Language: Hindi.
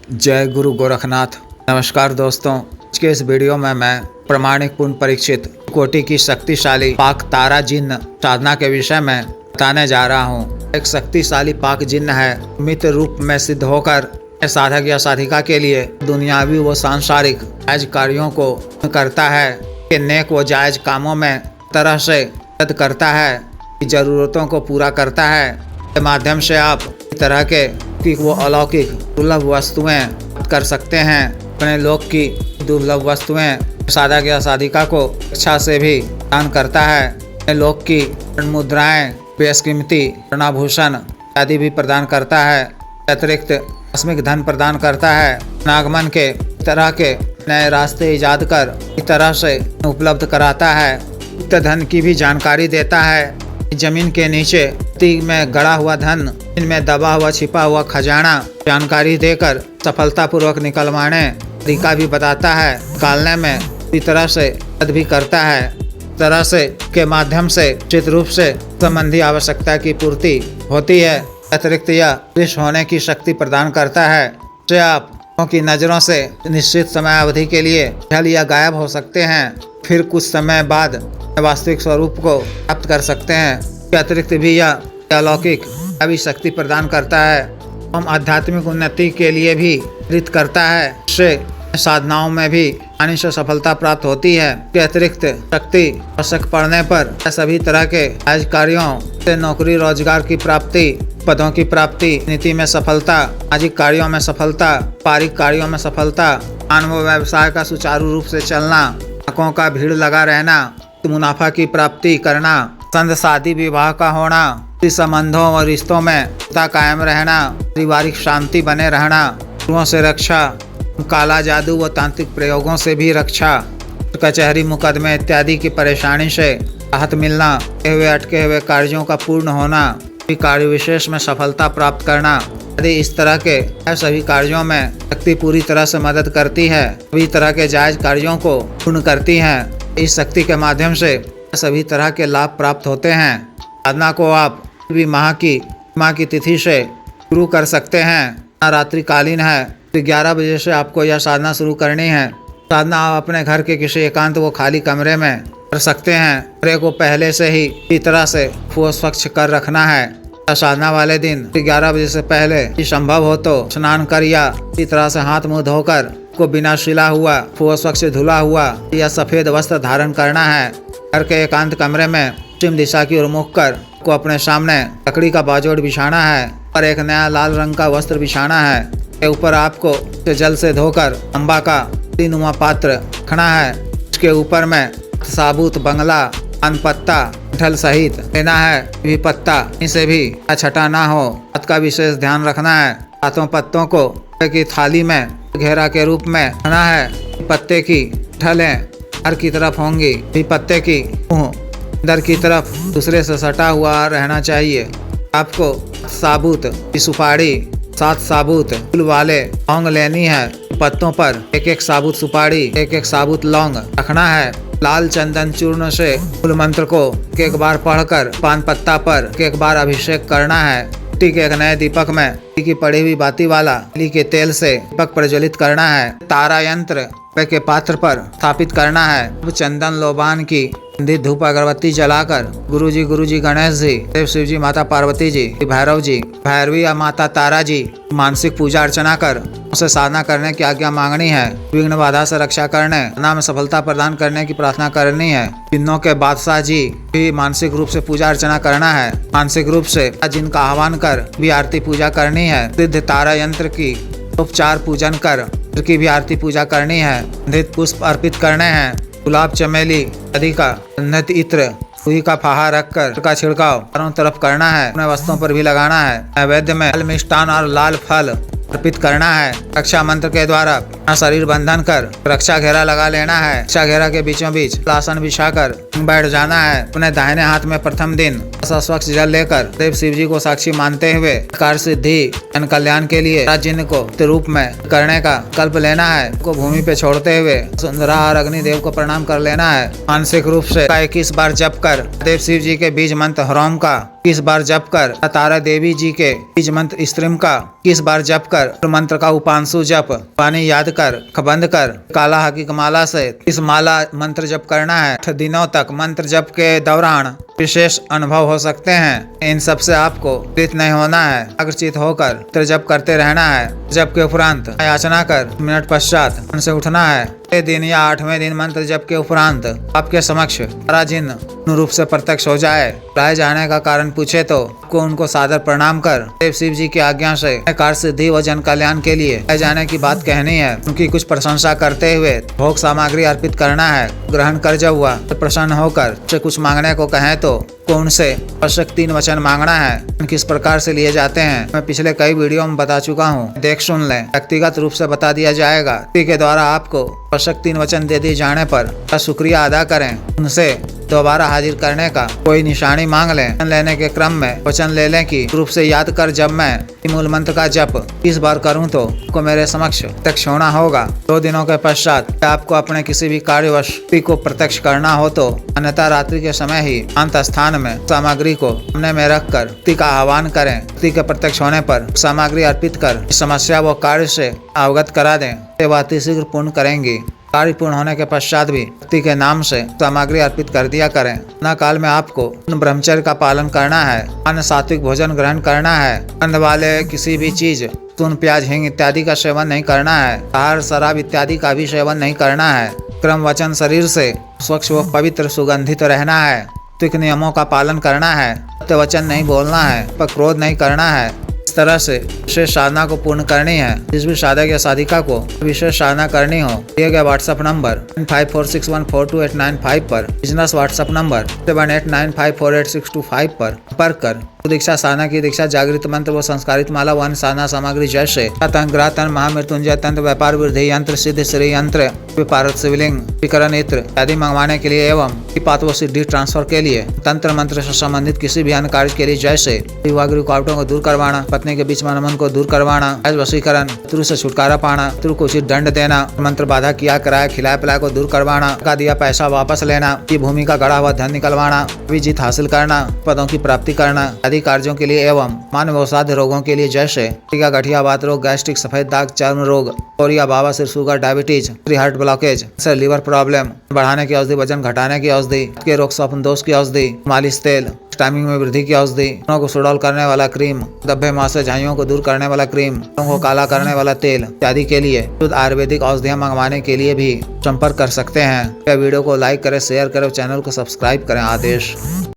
जय गुरु गोरखनाथ। नमस्कार दोस्तों, आज के इस वीडियो में मैं प्रमाणिक पूर्ण परीक्षित कोटि की शक्तिशाली पाक तारा जिन्न साधना के विषय में बताने जा रहा हूँ। एक शक्तिशाली पाक जिन्न है, मित्र रूप में सिद्ध होकर साधक या साधिका के लिए दुनियावी व सांसारिक जायज कार्यों को करता है कि नेक व जायज कामों में तरह से मदद करता है, जरूरतों को पूरा करता है। के माध्यम से आप इस तरह के वो अलौकिक दुर्लभ वस्तुएं कर सकते हैं। अपने लोक की दुर्लभ वस्तुएं साधक या साधिका को इच्छा से भी दान करता है। अपने लोक की मुद्राएं, बेशकीमती आभूषण आदि भी प्रदान करता है। अतिरिक्त आकस्मिक धन प्रदान करता है। आगमन के तरह के नए रास्ते ईजाद कर इस तरह से उपलब्ध कराता है। गुप्त धन की भी जानकारी देता है। जमीन के नीचे में गड़ा हुआ धन, इनमें दबा हुआ छिपा हुआ खजाना जानकारी देकर सफलतापूर्वक निकलवाने तरीका भी बताता है। निकालने में इस तरह से मदद भी करता है। तरह से के माध्यम से उचित रूप से संबंधी आवश्यकता की पूर्ति होती है। अतिरिक्त यह दृश्य होने की शक्ति प्रदान करता है, जो आप की नजरों से निश्चित समय अवधि के लिए ढल या गायब हो सकते हैं, फिर कुछ समय बाद वास्तविक स्वरूप को प्राप्त कर सकते हैं। अतिरिक्त भी यह अलौकिक अभी शक्ति प्रदान करता है। हम आध्यात्मिक उन्नति के लिए भी प्रेरित करता है। इससे साधनाओं में भी आसानी से सफलता प्राप्त होती है। इसके अतिरिक्त शक्ति आवश्यक पड़ने पर सभी तरह के जायज कार्यों से नौकरी रोजगार की प्राप्ति, पदों की प्राप्ति, नीति में सफलता, सामाजिक कार्यों में सफलता, पारिक कार्यों में सफलता, मानव व्यवसाय का सुचारू रूप से चलना, ग्राहकों का भीड़ लगा रहना, मुनाफा की प्राप्ति करना, संध शादी विवाह का होना, संबंधों और रिश्तों में कायम रहना, पारिवारिक शांति बने रहना, शत्रुओं से रक्षा, काला जादू व तांत्रिक प्रयोगों से भी रक्षा, कचहरी मुकदमे इत्यादि की परेशानी से राहत मिलना, अटके हुए कार्यों का पूर्ण होना, कार्य विशेष में सफलता प्राप्त करना आदि इस तरह के सभी कार्यों में शक्ति पूरी तरह से मदद करती है। सभी तरह के जायज कार्यों को पूर्ण करती है। इस शक्ति के माध्यम से सभी तरह के लाभ प्राप्त होते हैं। साधना को आप भी माह की तिथि से शुरू कर सकते हैं। रात्रिकालीन है, 11 बजे से आपको यह साधना शुरू करनी है। साधना आप अपने घर के किसी एकांत व खाली कमरे में कर सकते हैं। कमरे को पहले से ही इसी तरह से स्वच्छ कर रखना है। साधना वाले दिन 11 बजे से पहले यदि संभव हो तो स्नान कर या इसी तरह से हाथ मुंह धोकर को बिना सिला हुआ स्वच्छ धुला हुआ या सफेद वस्त्र धारण करना है। घर के एकांत कमरे में पश्चिम दिशा की ओर मुख कर को अपने सामने लकड़ी का बाजोड़ बिछाना है और एक नया लाल रंग का वस्त्र बिछाना है। के ऊपर आपको जल से धोकर तांबा का नुमा पात्र रखना है। उसके ऊपर में साबुत बंगला, पान पत्ता, कटहल सहित लेना है। भी पत्ता इसे भी छटा ना हो, बात का विशेष ध्यान रखना है। हाथों पत्तों को की थाली में घेरा के रूप में रखना है। पत्ते की कटहलें हर की तरफ होंगी। भी पत्ते की मुंह अंदर की तरफ दूसरे से सटा हुआ रहना चाहिए। आपको साबुत सुपारी, 7 साबुत फूल वाले लौंग लेनी है। पत्तों पर एक एक साबुत सुपारी, एक एक साबुत लौंग रखना है। लाल चंदन चूर्ण से मूल मंत्र को एक बार पढ़कर पान पत्ता पर एक बार अभिषेक करना है। मिट्टी के एक नए दीपक में की पड़ी हुई बाती वाला तिल के तेल से दीपक प्रज्वलित करना है। तारा यंत्र के पात्र पर स्थापित करना है। चंदन लोबान की धूप अगरबत्ती जलाकर गुरुजी गणेश जी, देव शिव जी, माता पार्वती जी, भैरव जी, भैरवी या माता तारा जी मानसिक पूजा अर्चना कर उसे साधना करने की आज्ञा मांगनी है। विघ्न बाधा से रक्षा करने, साधना में सफलता प्रदान करने की प्रार्थना करनी है। जिन्नों के बादशाह जी भी मानसिक रूप से पूजा अर्चना करना है। मानसिक रूप से जिनका आह्वान कर भी आरती पूजा करनी है। सिद्ध तारा यंत्र की उपचार पूजन कर की भी आरती पूजा करनी है। गंधित पुष्प अर्पित करने हैं। गुलाब, चमेली आदि का गंधित इत्र, रुई का फाहा रखकर का छिड़काव चारों तरफ करना है। अपने वस्त्रों पर भी लगाना है। नैवेद्य में लाल मिष्टान और लाल फल अर्पित करना है। रक्षा मंत्र के द्वारा अपना शरीर बंधन कर रक्षा घेरा लगा लेना है। रक्षा घेरा के बीचों बीच आसन बिछाकर बैठ जाना है। अपने दाहिने हाथ में प्रथम दिन स्वच्छ जल लेकर देव शिव जी को साक्षी मानते हुए कार्य सिद्धि जन कल्याण के लिए जिन्न को रूप में करने का कल्प लेना है। को भूमि पे छोड़ते हुए सुंदरा और अग्निदेव को प्रणाम कर लेना है। मानसिक रूप से 21 बार जप कर देव शिव जी के बीज मंत्र ह्रोम का किस बार जप कर तारा देवी जी के बीज मंत्र स्त्रीम का किस बार जप कर मंत्र का उपांशु जप पानी याद कर बंद कर काला हकीक माला से इस माला मंत्र जप करना है। 8 दिनों तक मंत्र जप के दौरान विशेष अनुभव हो सकते हैं। इन सब से आपको प्रीत नहीं होना है। आकर्षित होकर मंत्र जप करते रहना है। जप के उपरांत याचना कर मिनट पश्चात उनसे उठना है। 6 दिन या 8वें दिन मंत्र जप के उपरांत आपके समक्ष तारा जिन रूप से प्रत्यक्ष हो जाए। लाए जाने का कारण पूछे तो उनको सादर प्रणाम कर देव शिव जी की आज्ञा से कार्य सिद्धि व जन कल्याण के लिए लाए जाने की बात कहनी है। उनकी कुछ प्रशंसा करते हुए भोग सामग्री अर्पित करना है। ग्रहण कर जब हुआ तो प्रसन्न होकर से कुछ मांगने को कहें तो उनसे आवश्यक 3 वचन मांगना है। किस प्रकार से लिए जाते हैं मैं पिछले कई वीडियो में बता चुका हूँ, देख सुन लें। व्यक्तिगत रूप से बता दिया जाएगा। के द्वारा आपको आवश्यक 3 वचन दे दिए जाने पर शुक्रिया अदा करें। उनसे दोबारा हाजिर करने का कोई निशानी मांग लें। वचन लेने के क्रम में वचन ले लें कि रूप से याद कर जब मैं मूल मंत्र का जप इस बार करूं तो मेरे समक्ष प्रत्यक्ष होना होगा। 2 दिनों के पश्चात आपको अपने किसी भी कार्यवश को प्रत्यक्ष करना हो तो अन्यथा रात्रि के समय ही शांत स्थान में सामग्री को सामने में रखकर व्यक्ति का आह्वान करें। व्यक्ति के प्रत्यक्ष होने पर सामग्री अर्पित कर समस्या व कार्य से अवगत करा दें। ये बात शीघ्र पूर्ण करेंगी। कार्य पूर्ण होने के पश्चात भी व्यक्ति के नाम से सामग्री अर्पित कर दिया करें। न काल में आपको ब्रह्मचर्य का पालन करना है। अन्न सात्विक भोजन ग्रहण करना है। गंध वाले किसी भी चीज तून प्याज हिंग इत्यादि का सेवन नहीं करना है। आहार शराब इत्यादि का भी सेवन नहीं करना है। क्रम वचन शरीर से स्वच्छ व पवित्र सुगंधित रहना है। त्विक नियमों का पालन करना है। सत्य वचन नहीं बोलना है। पर क्रोध नहीं करना है। इस तरह से विशेष साधना को पूर्ण करनी है। जिस भी साधक या साधिका को विशेष साधना करनी हो दिए गए व्हाट्सएप नंबर 9546142895 पर बिजनेस व्हाट्सएप नंबर 7895486225 पर संपर्क कर दीक्षा साधना की दीक्षा जागृत मंत्र व संस्कारित माला व साधना सामग्री जैसे ग्रह तंत्र महामृत्युंजय तंत्र व्यापार वृद्धि यंत्र सिद्ध श्री यंत्र पार्वत शिवलिंग विकरण इत्र आदि मंगवाने के लिए एवं पात व सिद्धि ट्रांसफर के लिए तंत्र मंत्र से संबंधित किसी भी अन्य कार्य के लिए जैसे विवाह रुकावटों को दूर करवाना, पत्नी के बीच मनमन को दूर करवाना, वशीकरण, शत्रु से छुटकारा पाना, शत्रु को उचित दंड देना, मंत्र बाधा किया कराया खिलाया पिलाया को दूर करवाना, का दिया पैसा वापस लेना, की भूमि का गढ़ा हुआ धन निकलवाना, विजीत हासिल करना, पदों की प्राप्ति करना आदि कार्यों के लिए एवं मानव अवसाध्य रोगों के लिए जैसे गठिया वात रोग, गैस्ट्रिक, सफेद दाग, चर्म रोग, कोरिया, बवासीर, sugar, diabetes, heart blockage, liver problem बढ़ाने की औषधि, वजन घटाने की औषधि, के रोग स्वप्न दोष की औषधि, मालिश तेल, टाइमिंग में वृद्धि की औषधि, को सुडौल करने वाला क्रीम, धब्बे मासे झाइयों को दूर करने वाला क्रीम, को काला करने वाला तेल इत्यादि के लिए शुद्ध आयुर्वेदिक औषधियां मंगवाने के लिए भी संपर्क कर सकते हैं। वीडियो को लाइक करें, शेयर करें, चैनल को सब्सक्राइब करें। आदेश।